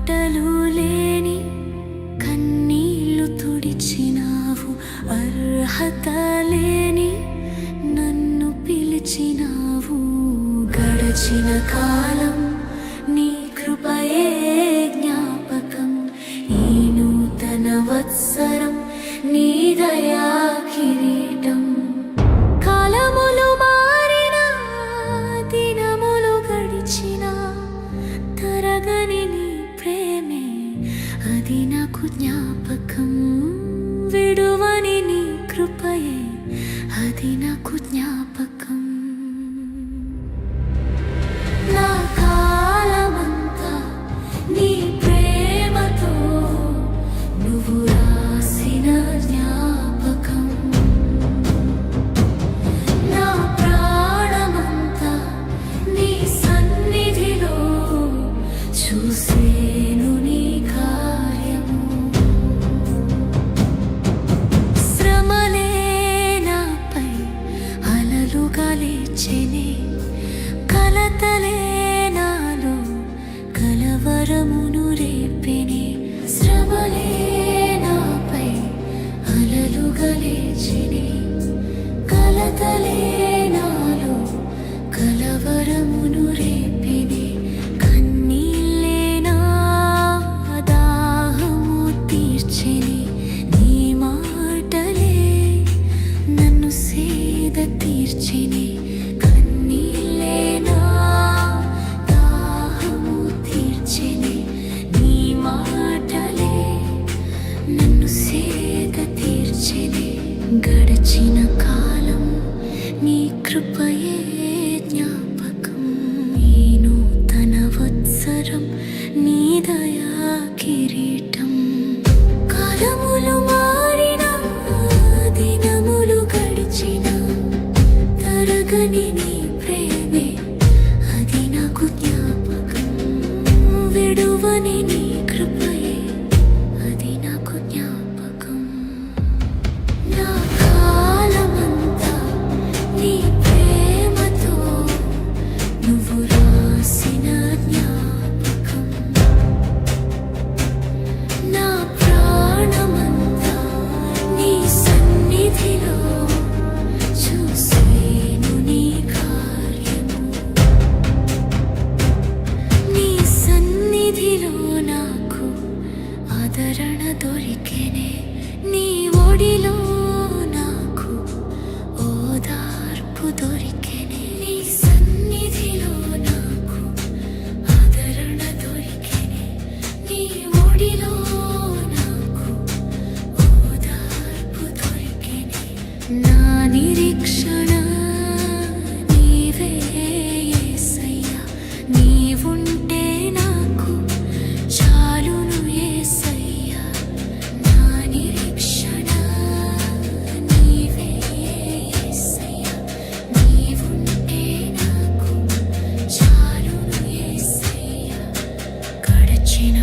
మాటలు లేని కన్నీళ్లు తుడిచినావు, అర్హత లేని నన్ను పిలిచినావు. గడచిన కాలం నీ కృపయే జ్ఞాపకం, ఈ నూతన వత్సరం నీ దయా కిరీటం. కాలములు మారిన, దినములు గడిచిన, తరగని నీ ప్రేమే అది నాకు జ్ఞాపకం. విడువని నీ కృపయే అది నాకు జ్ఞాపకం. నా కాలమంతా నీ ప్రేమతో నువ్వు రాసిన జ్ఞాపకం. నా ప్రాణమంతా నీ సన్నిధిలో చూసేను నీ కార్యము. శ్రమలే నాపై అలలుగా లేచెనే, కలతలే నాలో కలవరమును రేపెనే. శ్రమలే నాపై అలలుగా లేచెనే, కలతలే నాలో కలవరమును రేపెనే. కన్నీళ్ళే నా దాహము తీర్చెనే, నీ మాటలే నన్ను సేద తీర్చెనే. కన్నీళ్ళే నా దాహము తీర్చెనే, నీ మాటలే నన్ను సేద తీర్చెనే. గడచిన కాలం నీ కృపయే జ్ఞాపకం, ఈ నూతన వత్సరం నీ దయా కిరీటం. కాలములు మారిన, దినములు గడిచిన, తరగని నీ ప్రేమే అది నాకు జ్ఞాపకం. విడువని నీ కృపయే అది నాకు జ్ఞాపకం. నా కాలమంతా నీ ప్రేమతో నువ్వు రాసిన జ్ఞాపకం. నా ప్రాణమంతా నీ సన్నిధిలో చూసేను నీ కార్యము. నీ సన్నిధిలో నాకు ఆదరణ దొరికెనే, నీ ఒడిలో నాకు ఓదార్పు దొరికెనే. నీ సన్నిధిలో నాకు ఆదరణ దొరికెనే, నీ ఒడిలో నాకు ఓదార్పు దొరికెనే. నా నిరీక్షణ నీవే యేసయ్యా, నీవుంటే నాకు చాలును యేసయ్యా. నా నిరీక్షణ నీవే యేసయ్యా, నీవుంటే నాకు చాలును యేసయ్యా. గడచిన